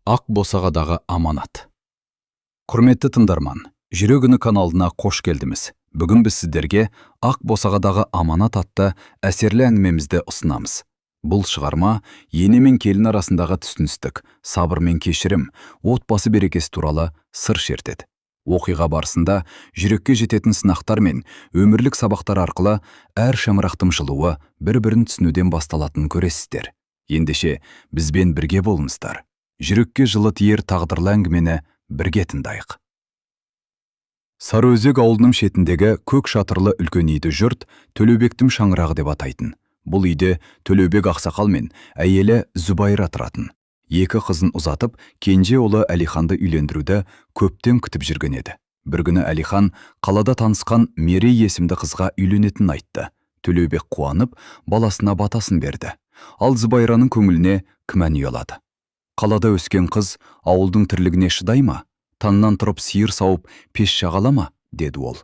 Ақ босағадағы аманат. Құрметті тыңдарман, жүрегіні каналына қош келдіңіз. Бүгін біз сіздерге Ақ босағадағы аманат атты әсерлі әңгімемізді ұсынамыз. Бұл шығарма ене мен келін арасындағы түсіністік, сабыр мен кешірім, отбасы берекесі туралы сыр шертеді. Оқиға барысында жүрекке жететін сынақтар мен өмірлік сабақтар арқылы әр шаңырақтың жылуы бір-бірін түсінуден басталатынын көресіздер. Ендеше бізбен бірге болыңыздар. Жүрекке жылы тиер тағдырлы әңгімені бірге тыңдайық. Сарыөзек ауылының шетіндегі көк шатырлы үлкен үйді жұрт Төлеубектің шаңырағы деп атайтын. Бұл үйде Төлеубек ақсақал мен әйелі Зүбайра тұратын. Екі қызын ұзатып, кенже ұлы Әлиханды үйлендіруді көптен күтіп жүрген еді. Бір күні Әлихан қалада танысқан Мерей есімді қызға үйленетінін айтты. Төлеубек қуанып, баласына батасын берді. Ал Зүбайраның көңіліне күмән ұялады. Қалада өскен қыз ауылдың тірлігіне шыдай ма? Таңнан тұрып сиыр сауып пеш жағала ма? Деді ол.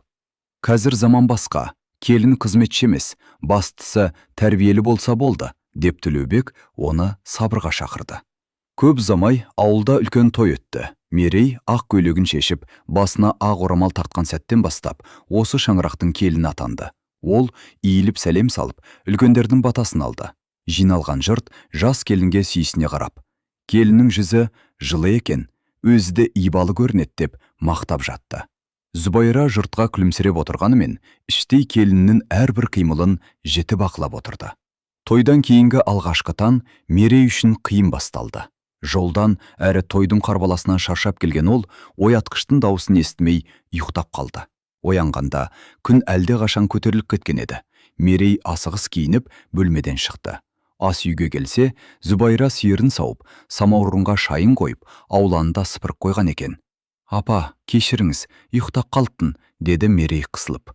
Қазір заман басқа, келін қызметші емес, бастысы тәрбиелі болса болды, деп Төлеубек оны сабырға шақырды. Көп замай ауылда үлкен той өтті. Мерей ақ көйлегін шешіп, басына ақ орамал тартқан сәттен бастап, осы шаңырақтың келіні атанды. Ол иіліп сәлем салып, үлкендердің батасын алды. Жиналған жұрт жас келінге сүйсіне қарап, келіннің жүзі жылы екен, өзі де ибалы көрінеді деп мақтап жатты. Зүбайра жұртқа күлімсіреп отырғанымен, іштей келіннің әрбір қимылын жіті бақылап отырды. Тойдан кейінгі алғашқы таң Мерей үшін қиын басталды. Жолдан әрі тойдың қарбаласынан шаршап келген ол, оятқыштың дауысын естімей ұйықтап қалды. Оянғанда күн әлде қашан көтеріліп кеткен еді. Мерей асығыс киініп бөлмеден шықты. Ас үйге келсе, Зүбайра сиырын сауып, самаурынға шайын қойып, ауланында сыпырып қойған екен. «Апа, кешіріңіз, ұйықтап қалыптын», деді Мерей қысылып.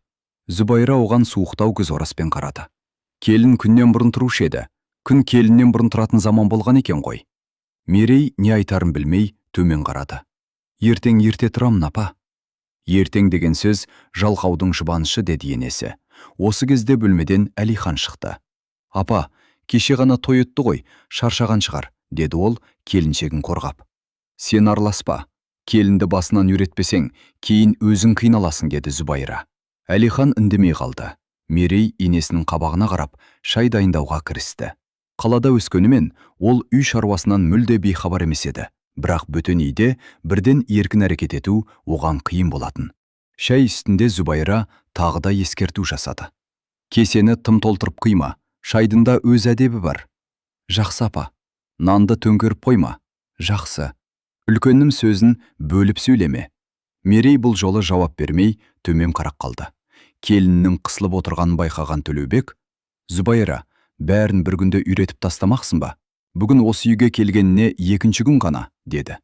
Зүбайра оған суықтау көз ораспен қарады. Келін күннен бұрын тұрушы еді. Күн келіннен бұрын тұратын заман болған екен ғой. Мерей не айтарын білмей төмен қарады. «Ертең ерте тұрамын, апа». Ертең деген сөз жалқаудың жұбанышы, деді енесі. Осы кезде бөлмеден Әлихан шықты. «Апа, кеше ғана той өтті ғой, шаршаған шығар», деді ол келіншегін қорғап. «Сен араласпа, келінді басынан үйретпесең, кейін өзің қиналасың», деді Зүбайра. Әлихан үндемей қалды. Мерей енесінің қабағына қарап, шай дайындауға кірісті. Қалада өскенімен ол үй шаруасынан мүлде бейхабар емес еді. Бірақ бөтен үйде бірден еркін әрекет ету оған қиын болатын. Шай үстінде Зүбайра тағы да ескерту жасады. «Кесені тым толтырып құйма, шайдында өз әдебі бар». «Жақсы, апа». «Нанды төңкеріп қойма». «Жақсы». Үлкеннің сөзін бөліп сөйлеме. Мерей бұл жолы жауап бермей төмен қарап қалды. Келіннің қысылып отырғанын байқаған Төлеубек: «Зүбайра, бәрін бір күнде үйретіп тастамақсың ба? Бүгін осы үйге келгеніне екінші күн ғана», деді.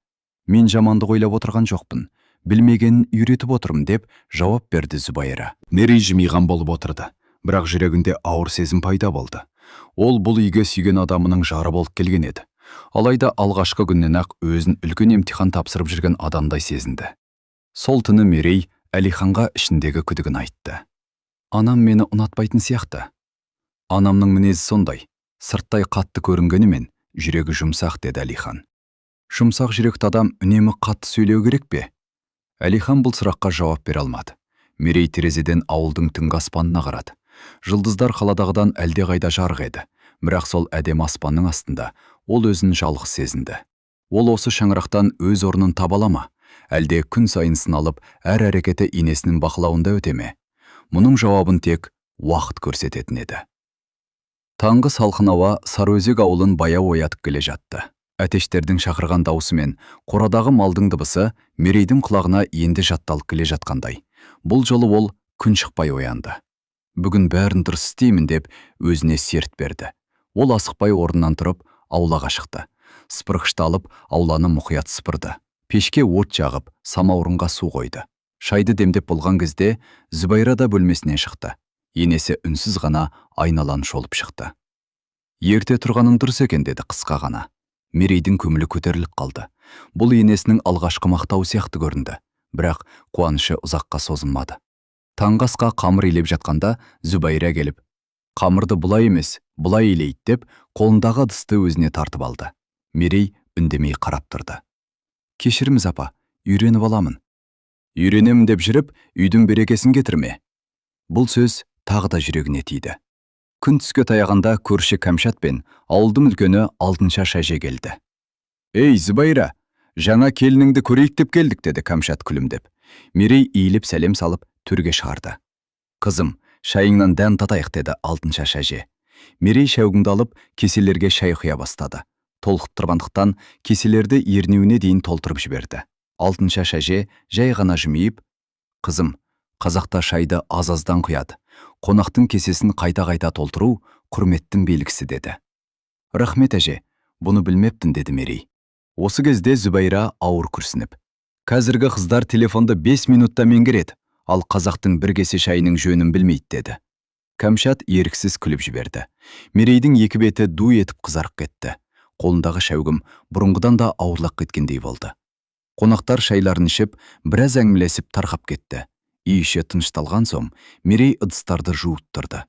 «Мен жамандық ойлап отырған жоқпын, білмегенін үйретіп отырмын», деп жауап берді Зүбайра. Мерей жымиған болып отырды, бірақ жүрегінде ауыр сезім пайда болды. Ол бұл үйге сүйген адамының жары болып келген еді. Алайда алғашқы күннен ақ өзін үлкен емтихан тапсырып жүрген адамдай сезінді. Сол түні Мерей Әлиханға ішіндегі күдігін айтты. «Анам мені ұнатпайтын сияқты». «Анамның мінезі сондай, сырттай қатты көрінгенімен жүрегі жұмсақ», деді Әлихан. «Жұмсақ жүректі адам үнемі қатты сөйлеу керек пе?» Әлихан бұл сұраққа жауап бере алмады. Мерей терезеден ауылдың түнгі аспанына қарады. Жұлдыздар қаладағыдан әлдеқайда жарық еді, бірақ сол әдем аспанның астында ол өзін жалғыз сезінді. Ол осы шаңырақтан өз орнын таба ала ма? Әлде күн сайын сыналып, әр әрекеті енесінің бақылауында өте ме? Мұның жауабын тек уақыт көрсететін еді. Таңғы салқын ауа Сарыөзек ауылын баяу оятып келе жатты. Әтештердің шақырған дауысы мен қорадағы малдың дыбысы Мерейдің құлағына енді жатталып келе жатқандай. Бұл жолы ол күн шықпай оянды. «Бүгін бәрін дұрыс істеймін», деп өзіне серт берді. Ол асықпай орнынан тұрып аулаға шықты. Сыпырғышты алып ауланы мұқият сыпырды. Пешке от жағып, самаурынға су қойды. Шайды демдеп болған кезде Зүбайра да бөлмесінен шықты. Енесі үнсіз ғана айналаны шолып шықты. «Ерте тұрғаның дұрыс екен», деді қысқа ғана. Мерейдің көңілі көтеріліп қалды. Бұл енесінің алғашқы мақтауы сияқты көрінді, бірақ қуанышы ұзаққа созылмады. Таңғы асқа қамыр илеп жатқанда Зүбайра келіп: «Қамырды бұлай емес, бұлай илейді», деп қолындағы ыдысты өзіне тартып алды. Мерей үндемей қарап тұрды. Кешіріміз апа, үйреніп аламын. Үйренемін деп жүріп, үйдің берекесін кетірме. Бұл сөз тағы да жүрегіне тиді. Күн түске таяғанда көрші Кәмшат пен ауылдың үлкені Алтыншаш әже келді. Ей, Зүбайра, жаңа келініңді көрейік деп келдік, деді Кәмшат күлімдеп. Мерей иіліп сәлем салып төрге шығарды. Қызым, шайыңнан дәм татайық, деді Алтыншаш әже. Мерей шәугімді алып кеселерге шай құя бастады. Толқып тұрғандықтан кеселерді ернеуіне дейін толтырып жіберді. Алтыншаш әже жай ғана жымиып, қызым, қазақта шайды аз-аздан құяды. Қонақтың кесесін қайта-қайта толтыру құрметтің белгісі, деді. Рахмет әже, бұны білмеппін, деді Мерей. Осы кезде Зүбайра ауыр күрсініп, қазіргі қыздар телефонды 5 минутта меңгереді, ал қазақтың бір кесе шайының жөнін білмейді, деді. Кәмшат еріксіз күліп жіберді. Мерейдің екі беті ду етіп қызарып кетті. Қолындағы шәугім бұрынғыдан да ауырлап кеткендей болды. Қонақтар шайларын ішіп, біраз әңгімелесіп тарқап кетті. Үй іші тынышталған соң, Мерей ыдыстарды жуып тұрды.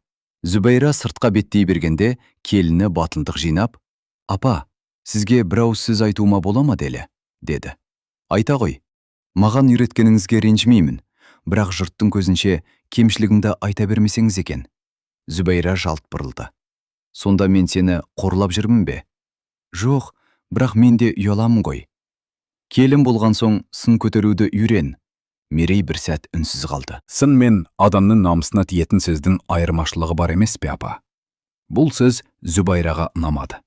Зүбайра сыртқа беттей бергенде, келіні батылдық жинап, апа, сізге бір ауыз сөз айтуыма бола ма, деді. Айта ғой, маған үйреткеніңізге ренжімеймін, бірақ жұрттың көзінше кемшілігімді айта бермесеңіз екен. Зүбайра жалт бұрылды. Сонда мен сені қорлап жүрмін бе? Жоқ, бірақ мен де ұяламын ғой. Келін болған соң сын көтеруді үйрен. Мерей бір сәт үнсіз қалды. Сын мен адамның намысына тиетін сөздің айырмашылығы бар емес пе, апа? Бұл сөз Зүбайраға ұнамады.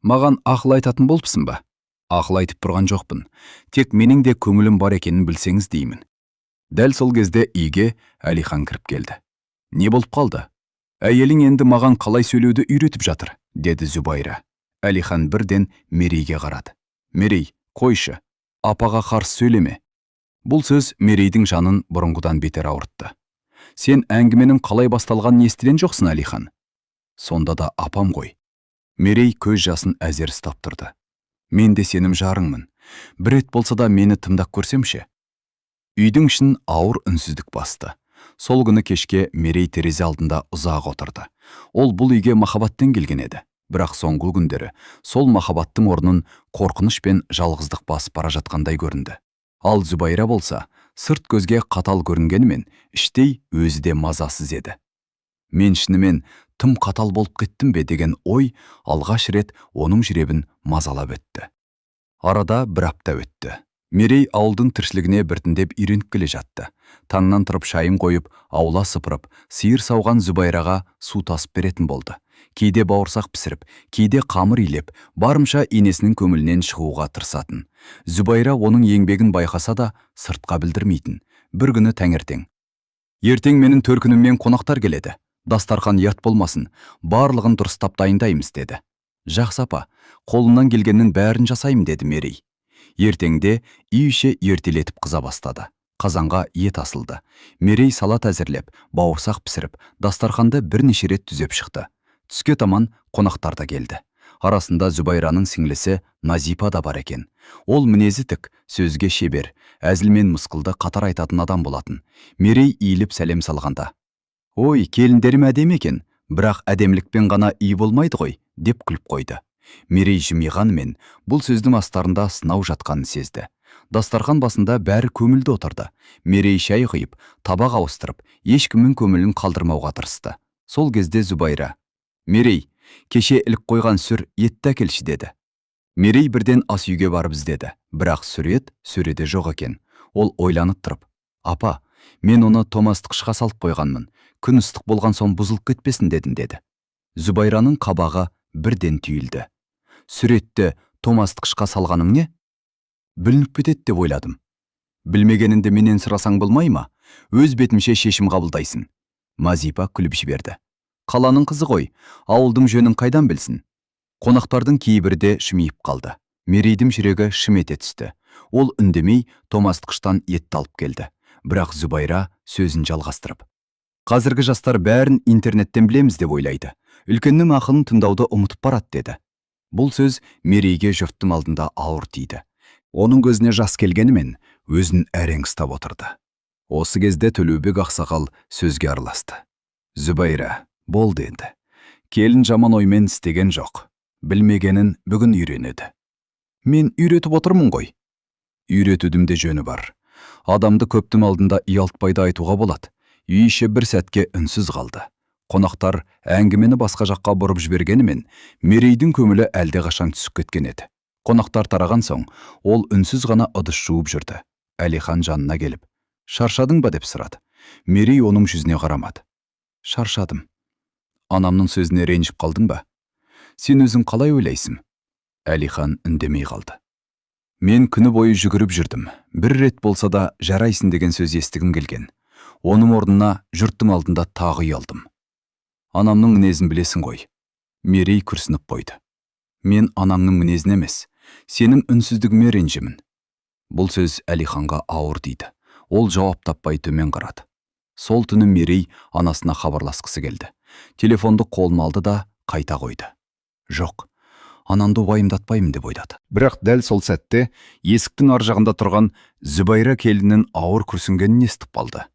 Маған ақыл айтатын болыпсың ба? Ақыл айтып тұрған жоқпын. Тек менің де көңілім бар екенін білсеңіз деймін. Дәл сол кезде үйге Әлихан кіріп келді. Не болып қалды? Әйелің енді маған қалай сөйлеуді үйретіп жатыр, деді Зүбайра. Әлихан бірден Мерейге қарады. Мерей, қойшы, апаға қарсы сөйлеме. Бұл сөз Мерейдің жанын бұрынғыдан бетер ауыртты. Сен әңгіменің қалай басталғанын естіген жоқсың, Әлихан. Сонда да апам ғой. Мерей көз жасын әзер ұстап тұрды. Мен де сенім жарыңмын. Бір рет болса да мені тыңдап көрсемші. Үйдің ішін ауыр үнсіздік басты. Сол күні кешке Мерей терезе алдында ұзақ отырды. Ол бұл үйге махаббаттан келген еді. Бірақ соңғы күндері сол махаббаттың орнын қорқыныш пен жалғыздық басып бара жатқандай көрінді. Ал Зүбайра болса, сырт көзге қатал көрінгенімен, іштей өзі де мазасыз еді. Мен шынымен тым қатал болып кеттім бе деген ой алғаш рет оның жүрегін мазалап өтті. Арада бір апта өтті. Мерей ауылдың тіршілігіне біртіндеп үйреніп келе жатты. Таңнан тұрып шайын қойып, аула сыпырып, сиыр сауған Зүбайраға су тасып беретін болды. Кейде бауырсақ пісіріп, кейде қамыр илеп, барымша енесінің көңілінен шығуға тырысатын. Зүбайра оның еңбегін байқаса да сыртқа білдірмейтін. Бір күні таңертең. Ертең менің төркініммен қонақтар келеді. Дастархан ұят болмасын, барлығын дұрыстап дайындаймыз, деді. Жақсы апа, қолымнан келгеннің бәрін жасаймын, деді Мерей. Ертеңде үй іші ертелетіп қыза бастады. Қазанға ет асылды. Мерей салат әзірлеп, бауырсақ пісіріп, дастарханды бірнеше рет түзеп шықты. Түске таман қонақтар да келді. Арасында Зүбайраның сіңлісі Назипа да бар екен. Ол мінезі тік, сөзге шебер, әзіл мен мысқылды қатар айтатын адам болатын. Мерей иіліп сәлем салғанда: «Ой, келіндерім әдемі екен, бірақ әдемілікпен ғана үй болмайды ғой», деп күліп қойды. Мерей жымиғанымен бұл сөздің астарында сынау жатқанын сезді. Дастархан басында бәрі көңілді отырды. Мерей шай құйып, табақ ауыстырып, ешкімнің көңілін қалдырмауға тырысты. Сол кезде Зүбайра: «Мерей, кеше ілік қойған сүр етті әкелші», деді. Мерей бірден ас үйге барып іздеді, бірақ сүр сөреде жоқ екен. Ол ойланып тұрып: «Апа, мен оны тоңазытқышқа салып қойғанмын. Күн ыстық болған соң бұзылып кетпесін дедім», деді. Зүбайраның қабағы бірден түйілді. «Сүретті тоңазытқышқа салғаның не? Білініп кетеді деп ойладым. Білмегеніңді менен сұрасаң болмай ма? Өз бетімше шешім қабылдайсың». Назипа күліп жіберді. «Қаланың қызы ғой, ауылдың жөнін қайдан білсін?» Қонақтардың кейбірі де шымиып қалды. Мерейдің жүрегі шым ете түсті. Ол үндемей тоңазытқыштан етті алып келді. Бірақ Зүбайра сөзін жалғастырып: «Қазіргі жастар бәрін интернеттен білеміз деп ойлайды. Үлкеннің ақылын тыңдауды ұмытып барады», деді. Бұл сөз Мерейге жұрттың алдында ауыр тиді. Оның көзіне жас келгенімен өзін әрең ұстап отырды. Осы кезде Төлеубек ақсақал сөзге араласты. «Зүбайра, болды енді. Келін жаман оймен істеген жоқ. Білмегенін бүгін үйренеді». «Мен үйретіп отырмын ғой». Үйретудің де жөні бар. Адамды көптің алдында ұялтпайды айтуға болады. Үй іші бір сәтке үнсіз қалды. Қонақтар әңгімені басқа жаққа бұрып жібергенімен, Мерейдің көңілі әлдеқашан түсіп кеткен еді. Қонақтар тараған соң, ол үнсіз ғана ыдыс жуып жүрді. Әлихан жанына келіп, «Шаршадың ба?» деп сұрады. Мерей оның жүзіне қарамады. «Шаршадым. Анамның сөзіне ренжіп қалдың ба? Сен өзің қалай ойлайсың?» Әлихан үндемей қалды. «Мен күні бойы жүгіріп жүрдім. Бір рет болса да жарайсың деген сөз естігім келген. Оның орнына жұрттың алдында тағы ұялдым. Анамның мінезін білесің ғой». Мерей күрсініп қойды. «Мен анамның мінезін емес, сенің үнсіздігіме ренжімін». Бұл сөз Әлиханға ауыр тиді. Ол жауап таппай төмен қарады. Сол түні Мерей анасына хабарласқысы келді. Телефонды қолына алды да қайта қойды. «Жоқ, анамды уайымдатпаймын» деп ойлады. Бірақ дәл сол сәтте есіктің ар жағында тұрған Зүбайра келіннің ауыр күрсінгенін естіп қалды.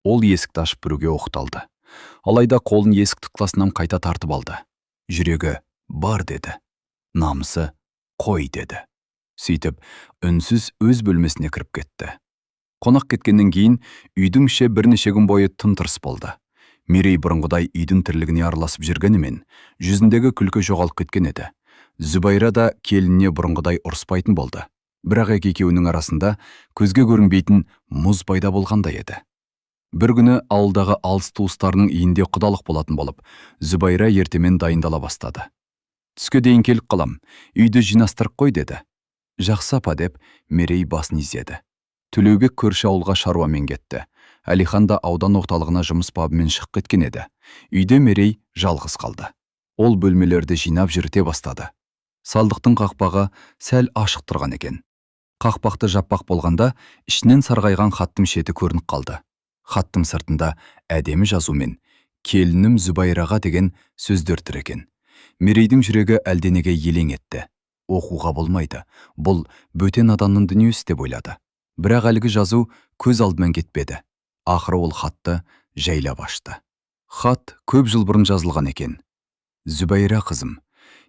Ол есікті ашып біруге оқталды. Алайда қолын есік тықтасынан қайта тартып алды. Жүрегі «бар» деді. Намысы «қой» деді. Сөйтіп, үнсіз өз бөлмесіне кіріп кетті. Қонақ кеткеннен кейін үйдің іші бірнеше күн бойы тым-тырыс болды. Мерей бұрынғыдай үйдің тірлігіне араласып жүргенімен, жүзіндегі күлкі жоғалып кеткен еді. Зүбайра да келініне бұрынғыдай ұрыспайтын болды. Бірақ екеуінің арасында көзге көрінбейтін мұз пайда болғандай еді. Бір күні ауылдағы алыс туыстарының үйінде құдалық болатын болып, Зүбайра ертемен дайындала бастады. «Түске дейін келіп қалам, үйді жинастырып қой» деді. «Жақсы апа» деп Мерей басын изеді. Төлеубек көрші ауылға шаруамен кетті. Әлихан да аудан орталығына жұмыс бабымен шығып кеткен еді. Үйде Мерей жалғыз қалды. Ол бөлмелерді жинап жүрте бастады. Салдықтың қақпағы сәл ашық тұрған екен. Қақпақты жаппақ болғанда, ішінен сарғайған хаттың шеті көрініп қалды. Хаттың сыртында әдемі жазумен «Келінім Зүбайраға» деген сөздер тұр екен. Мерейдің жүрегі әлденеге елең етті. Оқуға болмайды, бұл бөтен адамның дүниесі деп ойлады. Бірақ әлгі жазу көз алдымен кетпеді. Ақыры ол хатты жайлап ашты. Хат көп жыл бұрын жазылған екен. «Зүбайра қызым,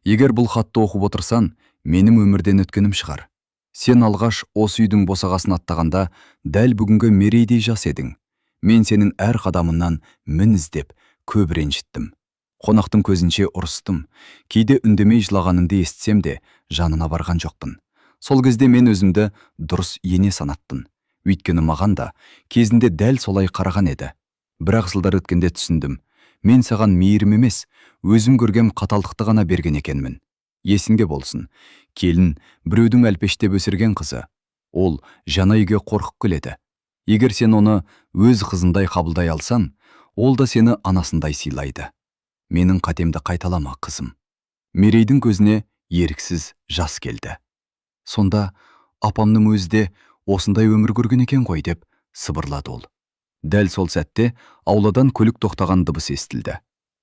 егер бұл хатты оқып отырсан, менің өмірден өткенім шығар. Сен алғаш осы үйдің босағасын аттағанда, дәл бүгінгі Мерейдей жас едің. Мен сенің әр қадамыңнан мін іздеп, көп ренжіттім. Қонақтың көзінше ұрыстым. Кейде үндемей жылағаныңды естісем де, жанына барған жоқпын. Сол кезде мен өзімді дұрыс ене санаттым. Өйткені маған да кезінде дәл солай қараған еді. Бірақ жылдар өткенде түсіндім. Мен саған мейірім емес, өзім көргем қаталдықты ғана берген екенмін. Есіңде болсын, келін біреудің әлпештеп өсірген қызы. Ол жаңа үйге қорқып келеді. Егер сен оны өз қызындай қабылдай алсаң, ол да сені анасындай сыйлайды. Менің қатемді қайталама, қызым». Мерейдің көзіне еріксіз жас келді. «Сонда апамның өзі де осындай өмір көрген екен ғой» деп сыбырлады ол. Дәл сол сәтте ауладан көлік тоқтаған дыбыс естілді.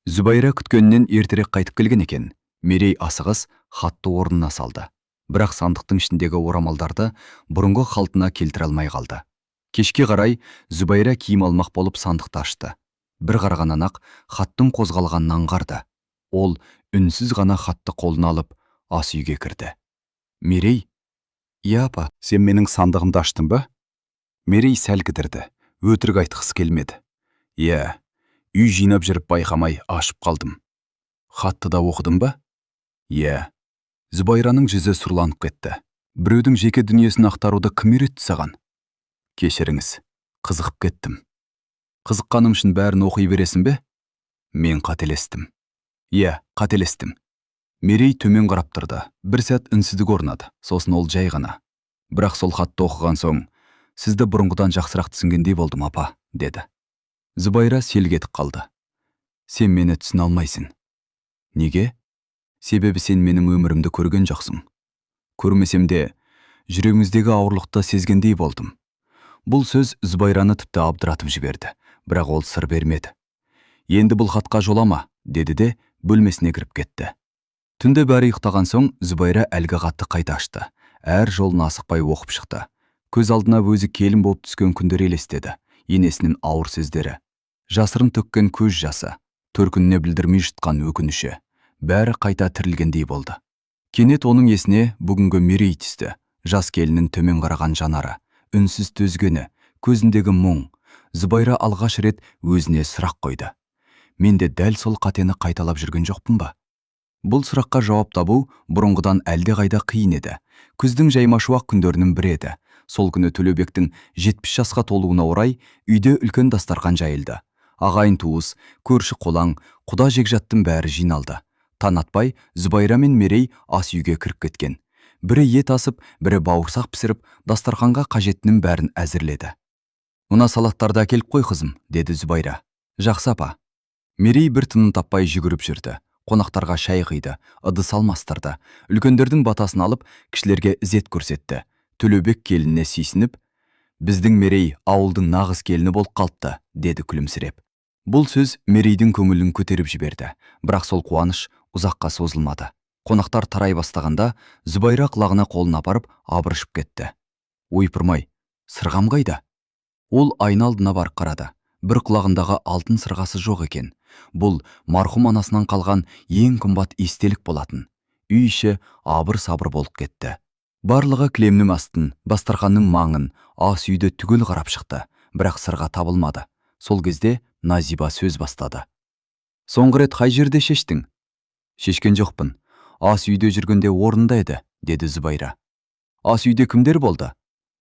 Зүбайра күткеннен ертерек қайтып келген екен. Мерей асығыс хатты орнына салды. Бірақ сандықтың ішіндегі орамалдарды бұрынғы қалпына келтіре алмай қалды. Кешке қарай Зүбайра киім алмақ болып сандықты ашты. Бір қарағаннан ақ хаттың қозғалғанын аңғарды. Ол үнсіз ғана хатты қолына алып ас үйге кірді. «Мерей?» «Иә апа, сен менің сандығымды аштың ба?» Мерей сәл кідірді. Өтірік айтқысы келмеді. «Иә, үй жинап жүріп байқамай ашып қалдым». «Хатты да оқыдың ба?» «Иә». Зүбайраның жүзі сұрланып кетті. «Біреудің жеке дүниесін ақтаруды кім үйретті саған?» «Кешіріңіз, қызығып кеттім». «Қызыққаным үшін бәрін оқи бересің бе?» «Мен қателестім». «Иә, қателестің». Мерей төмен қарап тұрды. Бір сәт үнсіздік орнады. Сосын ол жай ғана: «Бірақ сол хатты оқыған соң, сізді бұрынғыдан жақсырақ түсінгендей болдым апа», деді. Зүбайра селк етіп қалды. «Сен мені түсіне алмайсың». «Неге?» «Себебі сен менің өмірімді көрген жоқсың. Көрмесем де, жүрегіңіздегі ауырлықты сезгендей болдым». Бұл сөз Зүбайраны тіпті абдыратып жіберді. Бірақ ол сыр бермеді. «Енді бұл хатқа жолама», деді де бөлмесіне кіріп кетті. Түнде бәрі ұйықтаған соң Зүбайра әлгі хатты қайта ашты. Әр жолын асықпай оқып шықты. Көз алдына өзі келін болып түскен күндер елестеді. Енесінің ауыр сөздері, жасырын төккен көз жасы, төркініне білдірмей жұтқан өкініші, бәрі қайта тірілгендей болды. Кенет оның есіне бүгінгі Мерей түсті. Жас келіннің төмен қараған жанары, үнсіз төзгені, көзіндегі мұң. Зүбайра алғаш рет өзіне сұрақ қойды. Мен де дәл сол қатені қайталап жүрген жоқпын ба? Бұл сұраққа жауап табу бұрынғыдан әлде қайда қиын еді. Күздің жаймашуақ күндерінің бірі еді. Сол күні Төлеубектің 70 жасқа толуына орай үйде үлкен дастархан жайылды. Ағайын туыс, көрші қолаң, құда жекжаттың бәрі жиналды. Таң атпай Зүбайра мен Мерей ас үйге кіріп кеткен. Бірі ет асып, бірі бауырсақ пісіріп, дастарханға қажеттінің бәрін әзірледі. «Мына салаттарды әкеліп қой, қызым», деді Зүбайра. «Жақсы, апа». Мерей бір тынын таппай жүгіріп жүрді. Қонақтарға шай құйды, ыдыс алмастырды. Үлкендердің батасын алып, кішілерге ізет көрсетті. Төлеубек келініне сүйсініп, «Біздің Мерей ауылдың нағыз келіні болып қалыпты», деді күлімсіреп. Бұл сөз Мерейдің көңілін көтеріп жіберді, бірақ сол қуаныш ұзаққа созылмады. Қонақтар тарай бастағанда Зүбайра құлағына қолын апарып абыржып кетті. «Ойпырмай, сырғам қайда?» Ол айна алдына барып қарады. Бір құлағындағы алтын сырғасы жоқ екен. Бұл марқұм анасынан қалған ең қымбат естелік болатын. Үй іші абыр-сабыр болып кетті. Барлығы кілемнің астын, дастарханның маңын, ас үйді түгел қарап шықты, бірақ сырға табылмады. Сол кезде Назиба сөз бастады. «Соңғы рет қай жерде шештің?» «Шешкен жоқпын. Ас үйде жүргенде орында еді», деді Зүбайра. «Ас үйде кімдер болды?»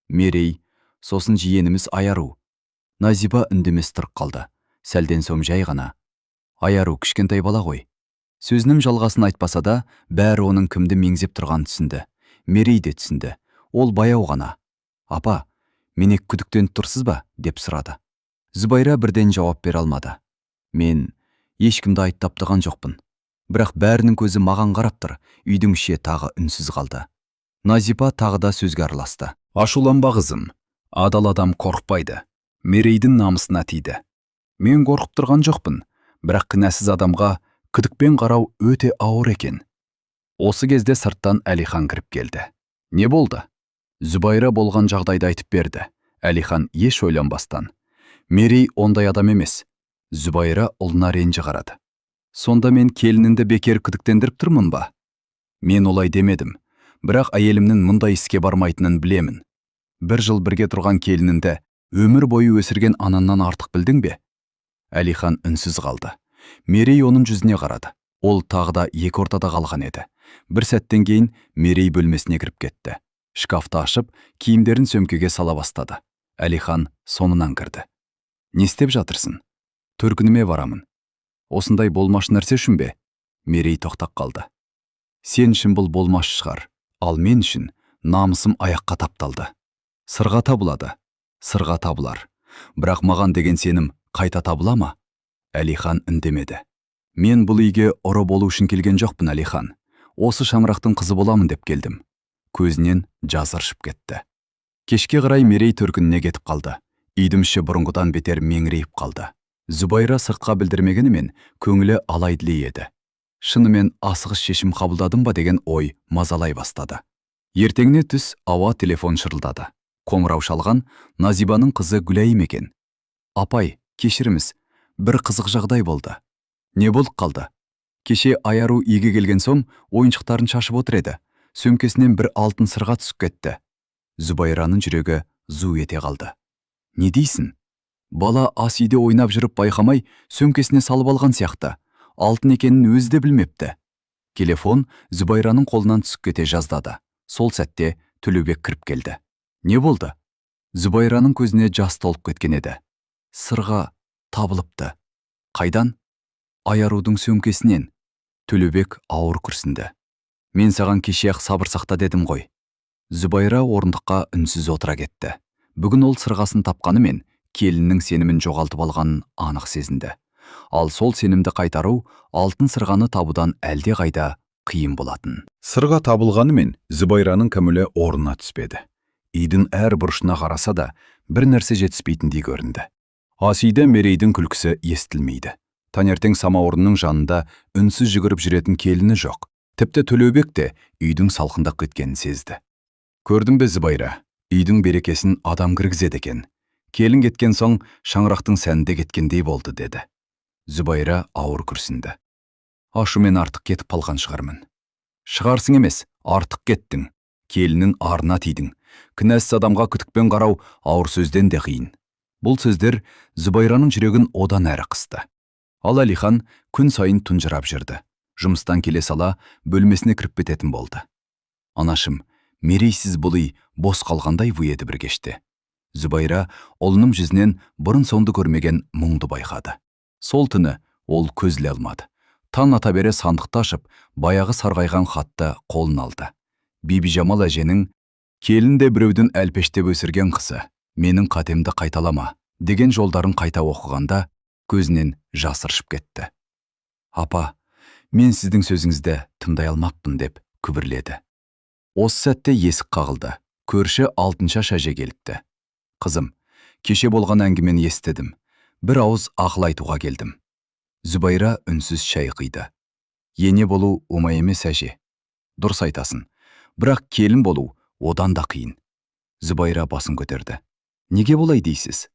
«Мерей, сосын жиеніміз Аяру». Назиба үндемес тұрып қалды. Сәлден соң жай ғана: «Аяру кішкентай бала ғой». Сөзінің жалғасын айтпаса да, бәрі оның кімді меңзеп тұрғанын түсінді. Мерей де түсінді. Ол баяу ғана: «Апа, менен күдіктеніп тұрсыз ба?» деп сұрады. Зүбайра бірден жауап бере алмады. «Мен ешкімді айыптап жоқпын. Бірақ бәрінің көзі маған қарап тұр». Үйдің іші тағы үнсіз қалды. Назиба тағы да сөзге араласты. «Ашуланба, қызым. Адал адам қорықпайды. Мерейдің намысына тиді. Мен қорқып тұрған жоқпын, бірақ кінәсіз адамға күдікпен қарау өте ауыр екен». Осы кезде сырттан Әлихан кіріп келді. «Не болды?» Зүбайра болған жағдайды айтып берді. Әлихан еш ойланбастан: «Мерей ондай адам емес». Зүбайра ұлына ренжі қарады. «Сонда мен келінінді бекер күдіктендіріп тұрмын ба?» «Мен олай демедім, бірақ әйелімнің мұндай іске бармайтынын білемін. 1 жыл бірге тұрған келінінді өмір бойы өсірген ананнан артық білдің бе?» Әлихан үнсіз қалды. Мерей оның жүзіне қарады. Ол тағы да екі ортада қалған еді. Бір сәттен кейін Мерей бөлмесіне кіріп кетті. Шкафты ашып, киімдерін сөмкеге сала бастады. Әлихан соңынан кірді. «Не істеп жатырсың?» «Төркініме барамын». «Осындай болмаш нәрсе үшін бе?» Мерей тоқтап қалды. «Сен үшін бұл болмаш шығар, ал мен үшін намысым аяққа тапталды. Сырға табылады, сырға табылар. Бірақ маған деген сенім қайта табыла ма?» Әлихан үндемеді. «Мен бұл үйге ұры болу үшін келген жоқпын, Әлихан. Осы шаңырақтың қызы боламын деп келдім». Көзінен жас ыршып кетті. Кешке қарай Мерей төркініне кетіп қалды. Үйдің іші бұрынғыдан бетер меңірейіп қалды. Зүбайра сыртқа білдірмегенімен көңілі алай-дүлей еді. Шынымен асығыс шешім қабылдадым ба деген ой мазалай бастады. Ертеңіне түс ауа телефон шырылдады. Қоңырау шалған Назибаның қызы Гүлайым екен. «Апай, кешіріңіз, бір қызық жағдай болды». «Не болып қалды?» «Кеше Аяру үйге келген соң ойыншықтарын шашып отыр еді. Сөмкесінен бір алтын сырға түсіп кетті». Зүбайраның жүрегі зу ете қалды. «Не дейсің?» «Бала ас үйде ойнап жүріп байқамай сөмкесіне салып алған сияқты. Алтын екенін өзі де білмепті». Телефон Зүбайраның қолынан түсіп кете жаздады. Сол сәтте Төлеубек кіріп келді. «Не болды?» Зүбайраның көзіне жас толып кеткен еді. «Сырға табылыпты». «Қайдан?» «Аярудың сөмкесінен». Төлеубек ауыр күрсінді. «Мен саған кеше-ақ сабыр сақта дедім ғой». Зүбайра орындыққа үнсіз отыра кетті. Бүгін ол сырғасын тапқанымен келіннің сенімін жоғалтып алғанын анық сезінді. Ал сол сенімді қайтару алтын сырғаны табудан әлде қайда қиын болатын. Сырға табылғанымен Зүбайраның көңілі орнына түспеді. Үйдің әр бұрышына қараса да бір нәрсе жетіспейтіндей көрінді. Ас үйде Мерейдің күлкісі естілмейді. Таңертең самауырынның жанында үнсіз жүгіріп жүретін келіні жоқ. Тіпті Төлеубек те үйдің салқындап кеткенін сезді. «Көрдің бе, Зүбайра, үйдің берекесін адам кіргізеді екен. Келін кеткен соң шаңырақтың сәнде кеткендей болды», деді. Зүбайра ауыр күрсінді. «Ашумен артық кетіп қалған шығармын». «Шығарсың емес, артық кеттің. келіннің арына тидің. Кінәсіз адамға күтікпен қарау ауыр сөзден де қиын. Бұл сөздер Зүбайраның жүрегін одан әрі қысты. Ал Әлихан күн сайын тұнжырап жүрді. Жұмыстан келе сала бөлмесіне кіріп кететін болды. Анашым, мерейсіз бұлый бос қалғандай еді бір кеште. Зүбайра ұлының жүзінен бұрын соңды көрмеген мұңды байқады. Сол түні ол көзіле алмады. Таң ата бере сандықты ашып, баяғы сарғайған хатты қолын алды. Бибижамал әженің «Келін де біреудің әлпештеп өсірген қысы, менің қатемді қайталама» деген жолдарын қайта оқығанда көзінен жас ыршып кетті. «Апа, мен сіздің сөзіңізді тыңдай алмаппын» деп күбірледі. Осы сәтте есік қағылды. Көрші Алтыншаш әже келіпті. «Қызым, кеше болған әңгімені естідім. Бір ауыз ақыл айтуға келдім». Зүбайра үнсіз шай құйды. «Ене болу оңай емес әже. Дұрыс айтасың. Бірақ келін болу одан да қиын». Зүбайра басын көтерді. «Неге болай дейсіз?»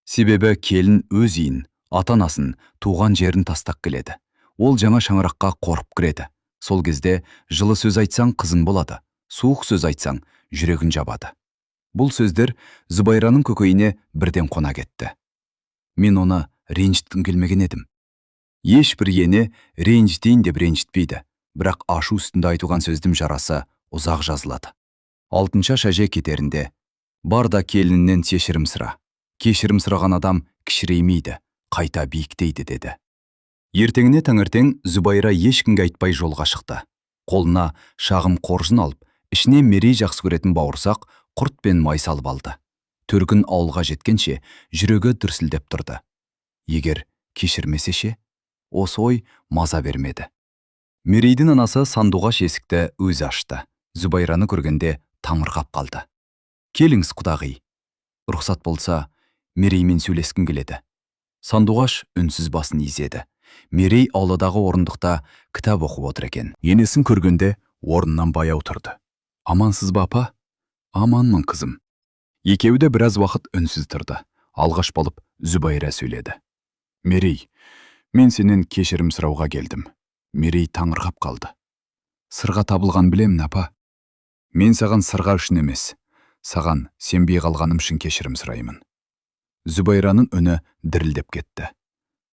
«Себебі келін өз үйін, ата-анасын, туған жерін тастап келеді. Ол жаңа шаңыраққа қорып кіреді. Сол кезде жылы сөз айтсаң қызың болады, суық сөз айтсаң жүрегін жабады». Бұл сөздер Зүбайраның көкейіне бірден қона кетті. Мен оны ренжіткім келмеген едім. Ешбір ене ренжітейін деп ренжітпейді, бірақ ашу үстінде айтылған сөздің жарасы ұзақ жазылады. Алтыншаш әже кетерінде: «Бар да келіннен кешірім сұра. Кешірім сұраған адам кішіреймейді, қайта биіктейді» деді. Ертеңіне таңертең Зүбайра ешкімге айтпай жолға шықты. Қолына шағым қоржын алып, ішіне Мерей жақсы көретін бауырсақ, құрт пен май салып алды. Төркін ауылға жеткенше жүрегі дүрсілдеп тұрды. Егер кешірмесе ше? Осы ой маза бермеді. Мерейдің анасы Сандуғаш есікті өзі ашты. Зүбайраны көргенде таңырқап қалды. «Келіңіз, құдағи. Рұқсат болса, Мереймен сөйлескім келеді». Сандуғаш үнсіз басын изеді. Мерей ауладағы орындықта кітап оқып отыр екен. Енесін көргенде орнынан баяу тұрды. «Амансыз ба, апа?» «Аманмын, қызым». Екеуі де біраз уақыт үнсіз тұрды. Алғаш болып Зүбайра сөйледі. «Мерей, мен сенен кешірім сұрауға келдім». Мерей таңырқап қалды. «Сырға табылған білемін, апа. Мен саған сырға үшін емес, саған сенбей қалғаным үшін кешірім сұраймын». Зүбайраның үні дірілдеп кетті.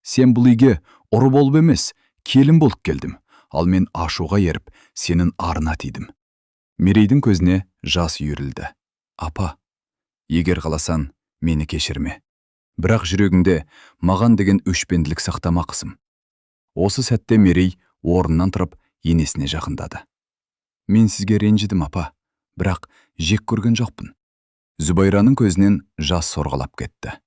«Сен бұл үйге ұры болып емес, келін болып келдім, ал мен ашуға еріп, сенің арына тидім». Мерейдің көзіне жас үйірілді. «Апа, егер қаласан, мені кешірме. Бірақ жүрегіңде маған деген өшпенділік сақтама, қызым». Осы сәтте Мерей орнынан тұрып енесіне жақындады. «Мен сізге ренжідім, апа, бірақ жек көрген жоқпын». Зүбайраның көзінен жас сорғалап кетті.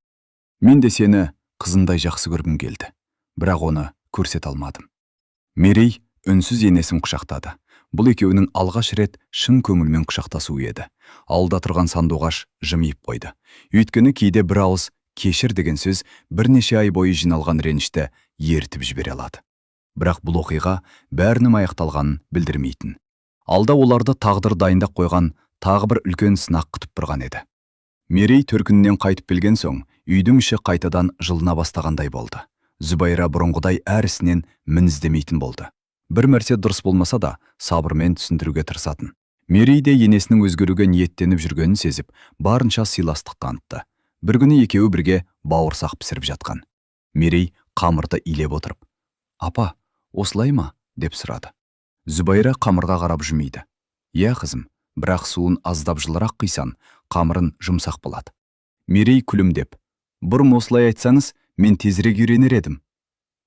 «Мен де сені қызындай жақсы көргім келді, бірақ оны көрсете алмадым». Мерей үнсіз енесін құшақтады. Бұл екеуінің алғаш рет шын көңілмен құшақтасу еді. Алда тұрған Сандуғаш жымиып қойды. Өйткені кейде бір ауыз кешір деген сөз бірнеше ай бойы жиналған ренішті ертіп жібере алады. Бірақ бұл оқиға бәрінің аяқталғанын білдірмейтін. Алда оларды тағдыр дайындап қойған тағы бір үлкен сынақ күтіп тұрған еді. Мерей төркінінен қайтып келген соң, үйдің іші қайтадан жылына бастағандай болды. Зүбайра бұрынғыдай әр ісінен мін іздемейтін болды. Бір нәрсе дұрыс болмаса да сабырмен түсіндіруге тырысатын. Мерей де енесінің өзгеруге ниеттеніп жүргенін сезіп, барынша сыйластық танытты. Бір күні екеуі бірге бауырсақ пісіріп жатқан. Мерей қамырды илеп отырып: «Апа, осылай ма?» деп сұрады. Зүбайра қамырға қарап жымиды. «Иә, қызым, бірақ суын аздап жылырақ құйсан, қамырын жұмсақ болады». Мерей күлімдеп: «Бұрын осылай айтсаңыз, мен тезірек үйренер едім».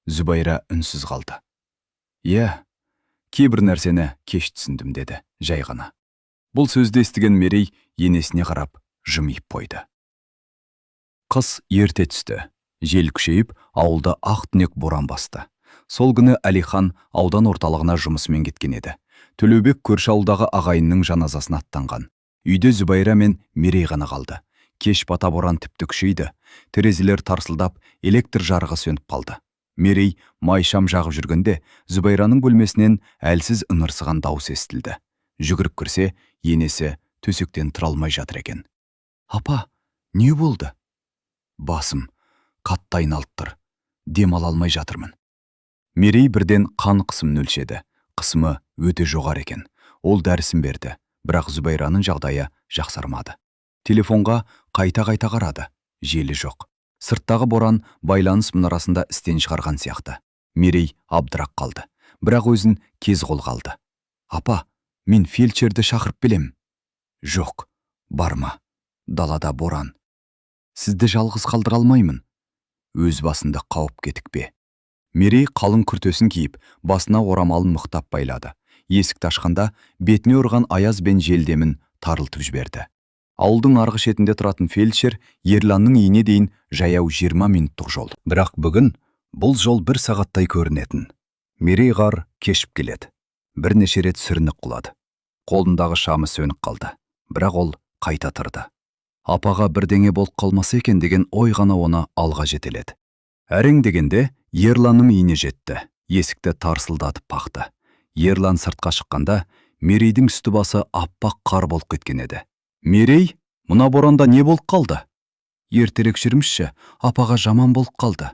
Зүбайра үнсіз қалды. «Иә, кейбір нәрсені кеш түсіндім» деді, жай ғана. Бұл сөзді естіген Мерей енесіне қарап жымиып қойды. Қыс ерте түсті. Жел күшейіп, ауылда ақ түнек боран басты. Сол күні Әлихан аудан орталығына жұмысымен кеткен еді. Төлеубек көрші ауылдағы ағайынның жаназасына аттанған. Үйде Зүбайра мен Мерей ғана қалды. Кеш бата боран тіпті күшейді. Терезелер тарсылдап, электр жарығы сөніп қалды. Мерей май шам жағып жүргенде Зүбайраның бөлмесінен әлсіз ыңырсыған дауыс естілді. Жүгіріп кірсе, енесі төсектен тұра алмай жатыр екен. «Апа, не болды?» «Басым қатты айналып тұр. Дем ала алмай жатырмын». Мерей бірден қан қысымын өлшеді. Қысымы өте жоғары екен. Ол дәрісін берді. Бірақ Зүбайраның жағдайы жақсармады. Телефонға қайта-қайта қарады. Желі жоқ. Сырттағы боран байланыс мұнарасында істен шығарған сияқты. Мерей абдырақ қалды. Бірақ өзін кез қолға алды. Апа, мен фельдшерді шақырып білем. Жоқ, барма. Далада боран. Сізді жалғыз қалдыра алмаймын. Өз басында қауіп кетік пе? Мерей қалың күртесін киіп, басына орамалын мықтап байлады. Есікті ашқанда бетіне ұрған аяз бен желдемін тарылтып жіберді. Ауылдың арғы шетінде тұратын фельдшер Ерланның үйіне дейін жаяу 20 минуттық жол. Бірақ бүгін бұл жол 1 сағаттай көрінетін. Мерей ғар кешіп келеді. Бірнеше рет сүрініп құлады. Қолындағы шамы сөніп қалды. Бірақ ол қайта тұрды. Апаға бірдеңе болып қалмаса екен деген ой ғана оны алға жетеледі. Әрең дегенде Ерланның үйіне жетті. Есікті тарсылдатып бақты. Ерлан сыртқа шыққанда Мерейдің үсті басы аппақ қар болып кеткен еді. Мерей, мына боранда не болып қалды? Ертерек жүрмішші, апаға жаман болып қалды.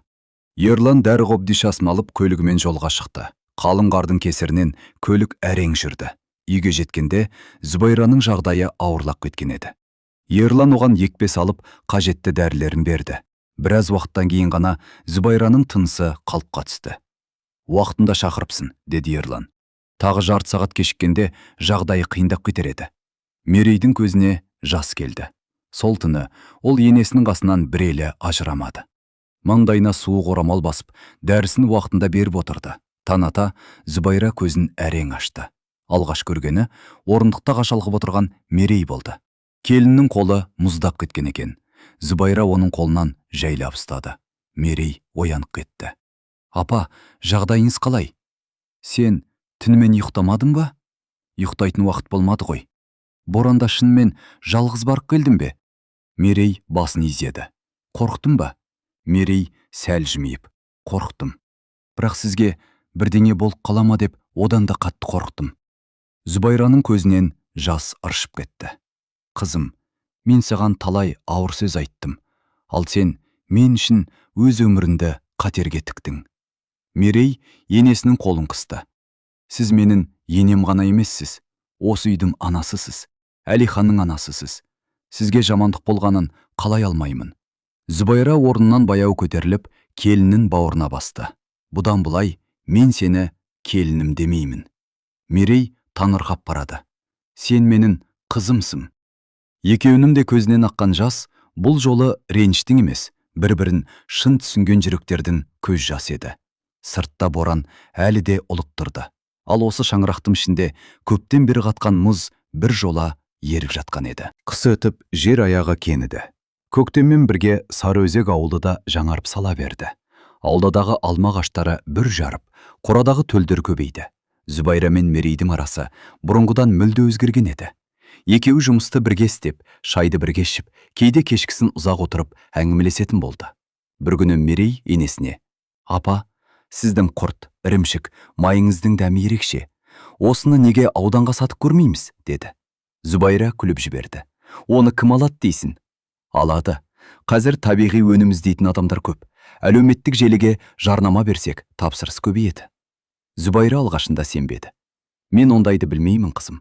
Ерлан дәрі қобдишасын алып көлігімен жолға шықты. Қалың қардың кесірінен көлік әрең жүрді. Үйге жеткенде Зүбайраның жағдайы ауырлап кеткен еді. Ерлан оған екпе салып қажетті дәрілерін берді. Біраз уақыттан кейін ғана Зүбайраның тынысы қалыпқа түсті. Уақытында шақырыпсың, деді Ерлан. Тағы жарты сағат кешіккенде жағдайы қиындап кетер еді. Мерейдің көзіне жас келді. Сол түні ол енесінің қасынан бір елі ажырамады. Маңдайына суық орамал басып, дәрісін уақытында беріп отырды. Таң ата Зүбайра көзін әрең ашты. Алғаш көргені орындықта қашалғып отырған Мерей болды. Келіннің қолы мұздап кеткен екен. Зүбайра оның қолынан жайлап ұстады. Мерей оянып кетті. Апа, жағдайыңыз қалай? Сен түнімен ұйықтамадың ба? Ұйықтайтын уақыт болмады ғой. Боранда шынымен жалғыз барып келдің бе? Мерей басын изеді. Қорықтың ба? Мерей сәл жымиып. Қорықтым. Бірақ сізге бірдеңе болып қалама деп одан да қатты қорықтым. Зүбайраның көзінен жас ыршып кетті. Қызым, мен саған талай ауыр сөз айттым. Ал сен мен үшін өз өміріңді қатерге тіктің. Мерей енесінің қолын қысты. Сіз менің енем ғана емессіз. Осы үйдің анасысыз. Әлиханның анасысыз. Сізге жамандық болғанын қалай алмаймын. Зүбайра орнынан баяу көтеріліп, келіннің бауырына басты. Бұдан бұлай мен сені келінім демеймін. Мерей таңырқап барады. Сен менің қызымсың. Екеуінің де көзінен аққан жас бұл жолы реніштің емес, бір-бірін шын түсінген жүректердің көз жасы еді. Сыртта боран әлі де ұлып тұрды. Ал осы шаңырақтың ішінде көптен бері қатқан мұз бір жола еріп жатқан еді. Қыс өтіп, жер аяғы кеңіді. Көктеммен бірге Сарыөзек ауылы да жаңарып сала берді. Ауылдағы алма ағаштары бүр жарып, қорадағы төлдер көбейді. Зүбайра мен Мерейдің арасы бұрынғыдан мүлде өзгерген еді. Екеуі жұмысты бірге істеп, шайды бірге ішіп, кейде кешкісін ұзақ отырып әңгімелесетін болды. Бір күні Мерей енесіне: "Апа, сіздің құрт, ірімшік, майыңыздың дәмі ерекше. Осыны неге ауданға сатып көрмейміз?" деді. Зүбайра күліп жіберді. "Оны кім алады дейсің?" "Алады. Қазір табиғи өнім іздейтін адамдар көп. Әлеуметтік желіге жарнама берсек, тапсырыс көбейеді." Зүбайра алғашында сенбеді. "Мен ондайды білмеймін, қызым.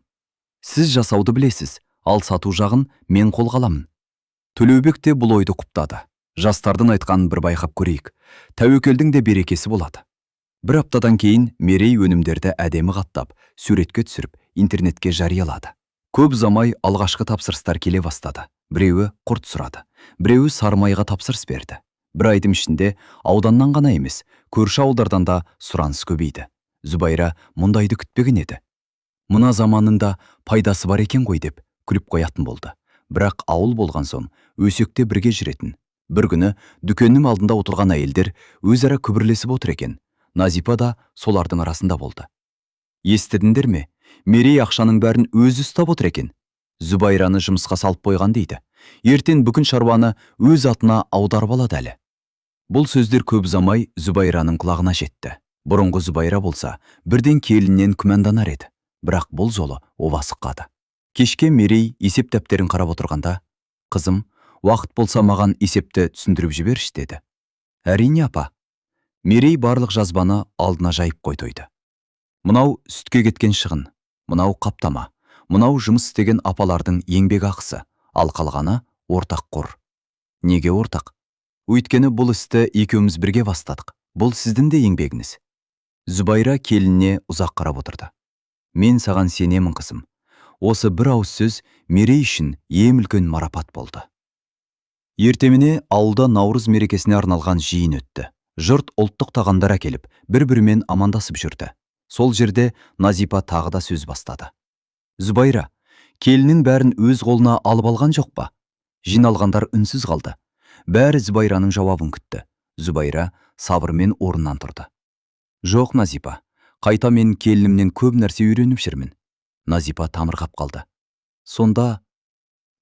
Сіз жасауды білесіз, ал сату жағын мен қолға аламын." Төлеубек те бұл ойды құптады. Жастардың айтқанын бір байқап көрейік. Тәуекелдің де берекесі болады. Бір аптадан кейін Мерей өнімдерді әдемі қаттап, суретке түсіріп, интернетке жариялады. Көп замай алғашқы тапсырыстар келе бастады. Біреуі құрт сұрады, біреуі сармайға тапсырыс берді. Бір айдың ішінде ауданнан ғана емес, көрші ауылдардан да сұраныс көбейді. Зүбайра мұндайды күтпеген еді. Мына заманында пайдасы бар екен ғой деп күліп қоятын болды. Бірақ ауыл болған соң өсекте бірге жүретін. Бір күні дүкеннің алдында отырған әйелдер өзара күбірлесіп отыр екен. Назипа да солардың арасында болды. "Естідіңдер ме? Мерей ақшаның бәрін өзі ұстап отыр екен. Зүбайраны жұмысқа салып қойған дейді. Ертең бүкін шаруаны өз атына аударып алады әлі." Бұл сөздер көп замай Зүбайраның құлағына жетті. Бұрынғы Зүбайра болса, бірден келіннен күмәнданар еді. Бірақ бұл жолы оба сыққады. Кешке Мерей есеп дәптерін қарап отырғанда: "Қызым, уақыт болса маған есепті түсіндіріп жіберші" деді. "Әрине, апа." Мерей барлық жазбаны алдына жайып қойды. "Мынау сүтке кеткен шығын, мынау қаптама, Мынау жұмыс істеген апалардың еңбек ақысы, ал қалғаны ортақ қор. Неге ортақ? Өйткені бұл істі екеуміз бірге бастадық. Бұл сіздің де еңбегіңіз. Зүбайра келініне ұзақ қарап отырды. Мен саған сенемін, қызым. Осы бір ауыз сөз Мерей үшін ең үлкен марапат болды. Ертемене ауылда Наурыз мерекесіне арналған жиын өтті. Жұрт ұлттық тағамдар әкеліп, бір-бірімен амандасып жүрді. Сол жерде Назипа тағы да сөз бастады. Зүбайра, келіннің бәрін өз қолына алып алған жоқ па? Жиналғандар үнсіз қалды. Бәрі Зүбайраның жауабын күтті. Зүбайра сабырмен орнынан тұрды. Жоқ, Назипа, қайта мен келінімнен көп нәрсе үйреніп жүрмін. Назипа тамырғап қалды. Сонда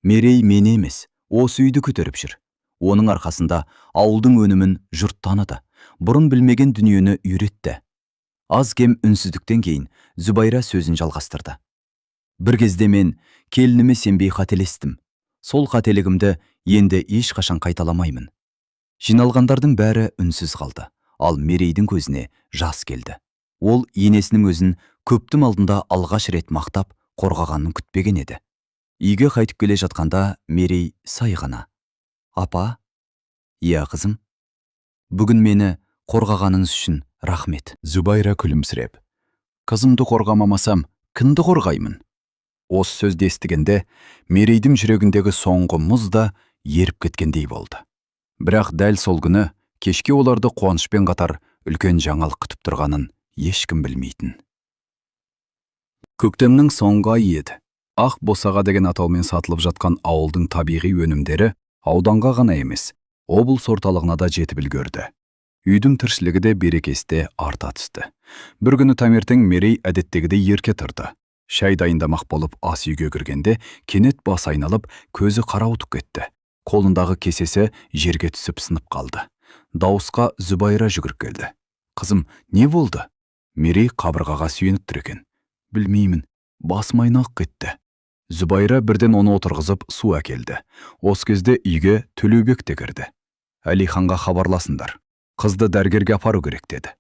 Мерей мені емес, осы үйді көтеріп жүр. Оның арқасында ауылдың өнімін жұрт таныды. Бұрын білмеген дүниені үйретті. Аз кем үнсіздіктен кейін Зүбайра сөзін жалғастырды. Бір кезде мен келініме сенбей қателестім. Сол қателігімді енді ешқашан қайталамаймын. Жиналғандардың бәрі үнсіз қалды, ал Мерейдің көзіне жас келді. Ол енесінің өзін көптің алдында алғаш рет мақтап, қорғағанын күтпеген еді. Үйге қайтып келе жатқанда Мерей сай ғана. Апа? Иә, қызым. Бүгін мені қорғағаныңыз үшін рахмет. Зүбайра күлімсіреп. Қызымды қорғамамасам, кімді қорғаймын? Осы сөзді естігенде Мерейдің жүрегіндегі соңғы мұз да еріп кеткендей болды. Бірақ дәл сол күні кешке оларды қуанышпен қатар үлкен жаңалық күтіп тұрғанын ешкім білмейтін. Көктемнің соңғы айы еді. Ақ босаға деген атаумен сатылып жатқан ауылдың табиғи өнімдері ауданға ғана емес, облыс орталығына да жетіп үлгерді. Үйдің тіршілігі де берекесі де арта түсті. Бір күні таңертең Мерей әдеттегідей ерке тұрды. Шай дайындамақ болып ас үйге кіргенде кенет бас айналып, көзі қарауытып кетті. Қолындағы кесесі жерге түсіп сынып қалды. Дауысқа Зүбайра жүгіріп келді. Қызым, не болды? Мерей қабырғаға сүйеніп тұр екен. Білмеймін, басым айналып кетті. Зүбайра бірден оны отырғызып су әкелді. Осы кезде үйге Төлеубек те кірді. Әлиханға хабарласыңдар. Қызды дәрігерге апару керек деді.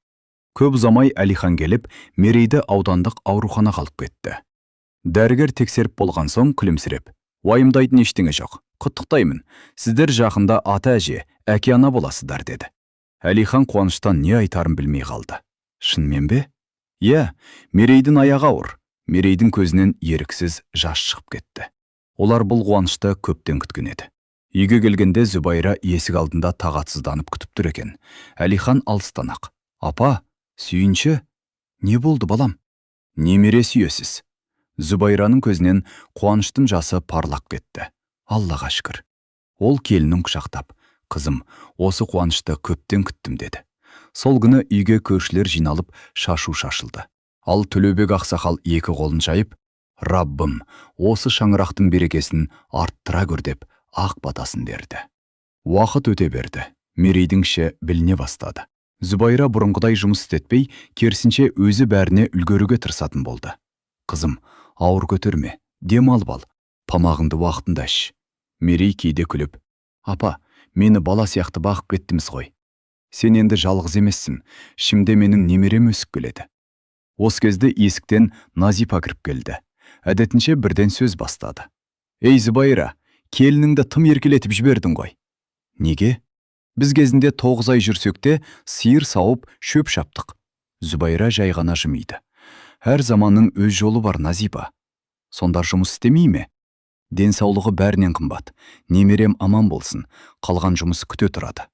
Көп ұзамай Әлихан келіп, Мерейді аудандық ауруханаға алып кетті. Дәрігер тексеріп болған соң күлімсіреп, уайымдайтын ештеңе жоқ. Құттықтаймын, сіздер жақында ата әже, әке ана боласыздар деді. Әлихан қуаныштан не айтарын білмей қалды. Шынымен бе? Иә, Мерейдің аяғы ауыр. Мерейдің көзінен еріксіз жас шығып кетті. Олар бұл қуанышты көптен күткен еді. Үйге келгенде Зүбайра есік алдында тағатсызданып күтіп тұр екен. Әлихан алыстан ақ. Апа, сүйінші? Не болды, балам? Немере сүйесіз. Зүбайраның көзінен қуаныштың жасы парлап кетті. Аллаға шүкір. Ол келінін құшақтап, қызым, осы қуанышты көптен күттім деді. Сол күні үйге көршілер жиналып шашу шашылды. Ал Төлеубек ақсақал екі қолын жайып, Раббым, осы шаңырақтың берекесін арттыра көр деп ақ батасын берді. Уақыт өте берді. Мерейдің іші біліне бастады. Зүбайра бұрынғыдай жұмыс істетпей, керісінше өзі бәріне үлгеруге тырысатын болды. Қызым, ауыр көтерме, дем алып ал, тамағыңды уақытында іш. Мерей кейде күліп, апа, мені бала сияқты бағып кеттіңіз ғой. Сен енді жалғыз емессің, ішімде менің немерем өсіп келеді. Осы кезде есіктен Назипа кіріп келді. Әдетінше бірден сөз бастады. Ей Зүбайра, келініңді тым еркелетіп жібердің ғой. Неге? Біз кезінде 9 ай жүрсек те сиыр сауып шөп шаптық. Зүбайра жай ғана жымиды. Әр заманның өз жолы бар, Назипа. Сонда жұмыс істемей ме? Денсаулығы бәрінен қымбат. Немерем аман болсын, қалған жұмыс күте тұрады.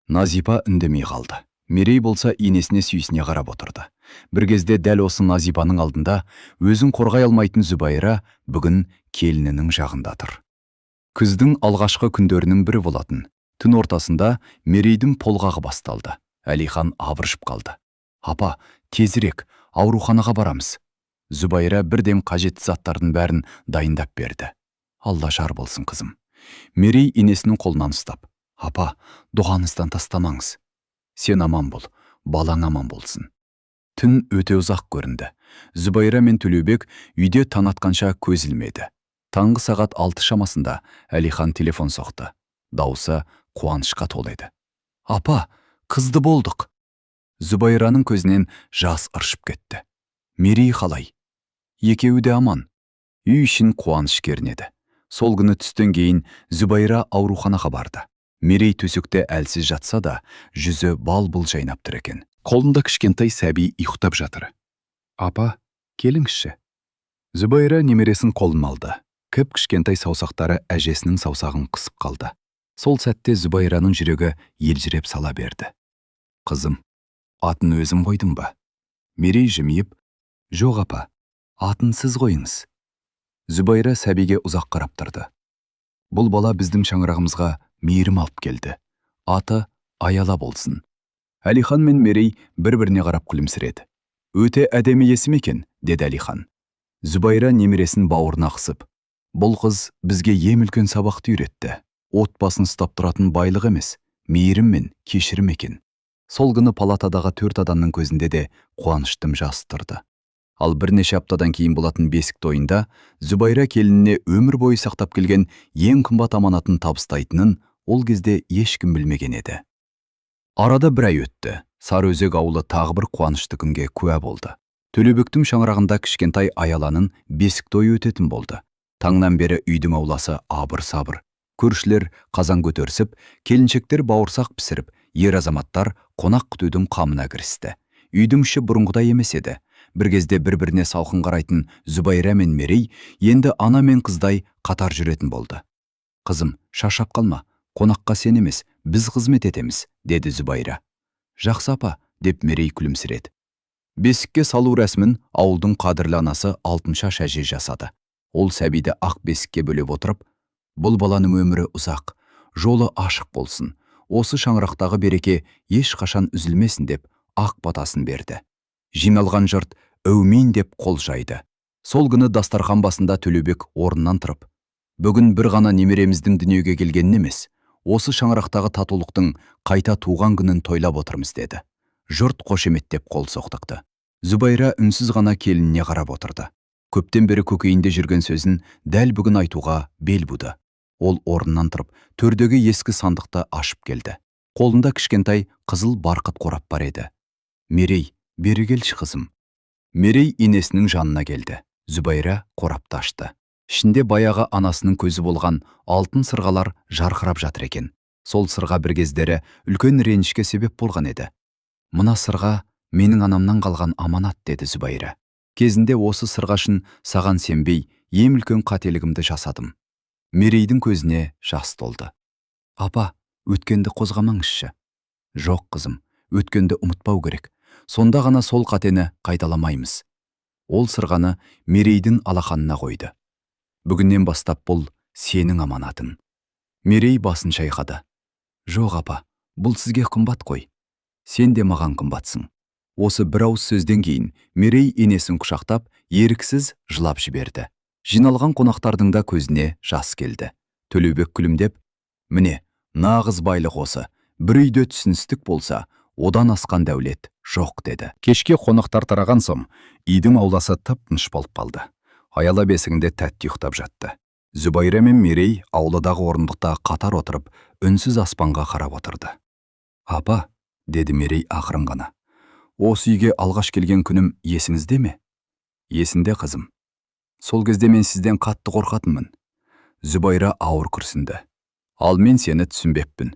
Назипа үндемей қалды. Мерей болса енесіне сүйісіне қарап отырды. Бір кезде дәл осы Назипаның алдында өзін қорғай алмайтын Зүбайра бүгін келінінің жағында тұр. Күздің алғашқы күндерінің бірі болатын. Түн ортасында Мерейдің толғағы басталды. Әлихан абыржып қалды. Апа, тезірек, ауруханаға барамыз. Зүбайра бірдем қажетті заттардың бәрін дайындап берді. Алла жар болсын, қызым. Мерей енесінің қолынан ұстап, апа, дұғаңыздан тастамаңыз. Сен аман бол, балаң аман болсын. Түн өте ұзақ көрінді. Зүбайра мен Төлеубек үйде таң атқанша көз ілмеді. Таңғы сағат 6 шамасында Әлихан телефон соқты. Дауысы қуанышқа толы еді. Апа, қызды болдық. Зүбайраның көзінен жас ыршып кетті. Мерей қалай? Екеуі де аман. Үй ішін қуаныш кернеді. Сол күні түстен кейін Зүбайра ауруханаға барды. Мерей төсекте әлсіз жатса да, жүзі бал-бұл жайнап тұр екен. Қолында кішкентай сәби ұйықтап жатыр. Апа, келіңізші. Зүбайра немересін қолын алды. Кішкентай саусақтары әжесінің саусағын қысып қалды. Сол сәтте Зүбайраның жүрегі елжіреп сала берді. Қызым, атын өзім қойдым ба? Мерей жымиып, жоқ апа, атын сіз қойыңыз. Зүбайра сәбиге ұзақ қарап тұрды. Бұл бала біздің шаңырағымызға мейірім алып келді. Аты Аяла болсын. Әлихан мен Мерей бір-біріне қарап күлімсіреді. Өте әдемі есім екен, деді Әлихан. Зүбайра немересін бауырына қысып, бұл қыз бізге ең үлкен сабақты үйретті. Отбасын ұстап тұратын байлық емес, мейірім мен кешірім екен. Сол күні палатадағы 4 адамның көзінде де қуаныштым жас тұрды. Ал бірнеше аптадан кейін болатын бесік тойында Зүбайра келініне өмір бойы сақтап келген ең қымбат аманатын табыстайтынын ол кезде ешкім білмеген еді. Арада бір ай өтті. Сарыөзек ауылы тағы бір қуанышты күнге куә болды. Төлеубектің шаңырағында кішкентай Аяланың бесік тойы өтетін болды. Таңнан бері үйдің ауласы абыр-сабыр. Көршілер қазан көтерісіп, келіншектер бауырсақ пісіріп, ер азаматтар қонақ күтудің қамына кірісті. Үйдің іші бұрынғыдай емес еді. Бір кезде бір-біріне салқын қарайтын Зүбайра мен Мерей енді ана мен қыздай қатар жүретін болды. Қызым, шаршап қалма, қонаққа сен емес, біз қызмет етеміз, деді Зүбайра. Жақсы апа, деп Мерей күлімсіреді. Бесікке салу рәсімін ауылдың қадірлі анасы Алтыншаш әже жасады. Ол сәбиді ақ бесікке бөлеп отырып, бұл баланың өмірі ұзақ, жолы ашық болсын, осы шаңырақтағы береке ешқашан үзілмесін деп ақ батасын берді. Жиналған жұрт әумин деп қол жайды. Сол күні дастархан басында Төлеубек орнынан тұрып, бүгін бір ғана немереміздің дүниеге келгенін емес, осы шаңырақтағы татулықтың қайта туған күнін тойлап отырмыз деді. Жұрт қошеметтеп қол соқтықты. Зүбайра үнсіз ғана келініне қарап отырды. Көптен бері көкейінде жүрген сөзін дәл бүгін айтуға бел буды. Ол орнынан тұрып, төрдегі ескі сандықты ашып келді. Қолында кішкентай қызыл барқыт қорап бар еді. Мерей, бері келші қызым. Мерей инесінің жанына келді. Зүбайра қорапты ашты. Ішінде баяғы анасының көзі болған алтын сырғалар жарқырап жатыр екен. Сол сырға бір кездері үлкен ренішке себеп болған еді. Мына сырға менің анамнан қалған аманат, деді Зүбайра. Кезінде осы сырғашын саған сенбей, ең үлкен қателігімді жасадым. Мерейдің көзіне жас толды. Апа, өткенді қозғамаңызшы. Жоқ қызым, өткенді ұмытпау керек. Сонда ғана сол қатені қайталамаймыз. Ол сырғаны Мерейдің алақанына қойды. Бүгіннен бастап бұл сенің аманатың. Мерей басын шайқады. Жоқ апа, бұл сізге қымбат қой. Сен де маған қымбатсың. Осы бір ауыз сөзден кейін Мерей енесін құшақтап, еріксіз жылап жіберді. Жиналған қонақтардың да көзіне жас келді. Төлеубек күлімдеп, міне, нағыз байлық осы. Бір үйде түсіністік болса, одан асқан дәулет жоқ, деді. Кешке қонақтар тараған соң, үйдің ауласы тып-тыныш болып қалды. Аяла бесігінде тәтті ұйықтап жатты. Зүбайра мен Мерей ауладағы орындықта қатар отырып, үнсіз аспанға қарап отырды. Апа, деді Мерей ақырын ғана. Осы үйге алғаш келген күнім есіңізде ме? Есінде, қызым. Сол кезде мен сізден қатты қорқатынмын. Зүбайра ауыр күрсінді. Ал мен сені түсінбеппін.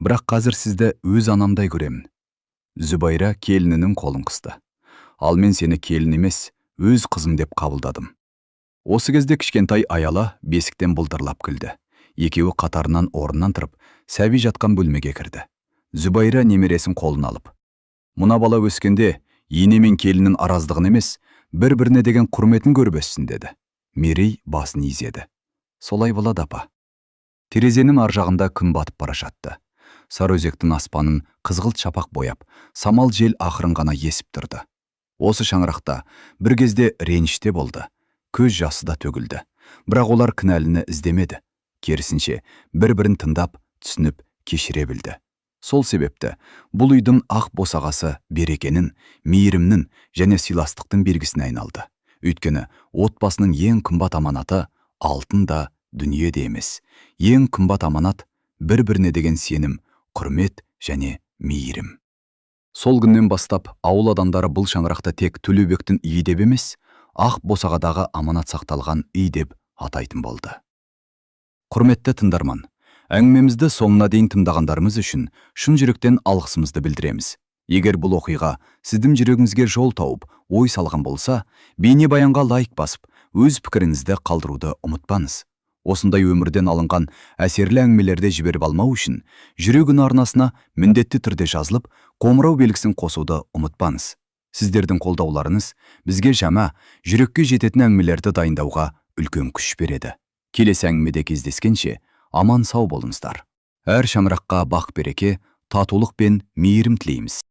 Бірақ қазір сізді өз анамдай көремін. Зүбайра келінінің қолын қысты. Ал мен сені келін емес, өз қызым деп қабылдадым. Осы кезде кішкентай Аяла бесіктен бұлдырлап күлді. Екеуі қатарынан орнынан тұрып, сәби жатқан бөлмеге кірді. Зүбайра немересін қолын алып, мұна бала өскенде, ене мен келіннің араздығын емес, бір-біріне деген құрметін көріп өссін, деді. Мерей басын изеді. Солай болады, апа. Терезенің ар жағында күн батып бара жатты. Сарыөзектің аспанын қызғылт шапақ бояп, самал жел ақырын ғана есіп тұрды. Осы шаңырақта бір кезде реніште болды. Көз жасы да төгілді. Бірақ олар кінәліні іздемеді. Керісінше, бір-бірін тыңдап, түсініп, кешіре білді. Сол себепті бұл үйдің ақ босағасы берекенің, мейірімнің және сыйластықтың белгісіне айналды. Өйткені отбасының ең қымбат аманаты алтын да, дүние де емес. Ең қымбат аманат бір-біріне деген сенім, құрмет және мейірім. Сол күннен бастап ауыл адамдары бұл шаңырақта тек Төлеубектің үйі деп емес, ақ босағадағы аманат сақталған үй деп атайтын болды. Құрметті тыңдарман, әңгімемізді соңына дейін тыңдағандарымыз үшін шын жүректен алғысымызды білдіреміз. Егер бұл оқиға сіздің жүрегіңізге жол тауып, ой салған болса, бейнебаянға лайк басып, өз пікіріңізді қалдыруды ұмытпаңыз. Осындай өмірден алынған әсерлі әңгімелерді жіберіп алмау үшін жүрек үні арнасына міндетті түрде жазылып, қоңырау белгісін қосуды ұмытпаңыз. Сіздердің қолдауларыңыз бізге жаңа, жүрекке жететін әңгімелерді дайындауға үлкен күш береді. Келесі әңгімеде кездескенше, аман сау болыңыздар. Әр шаңыраққа бақ береке, татулық пен мейірім тілейміз.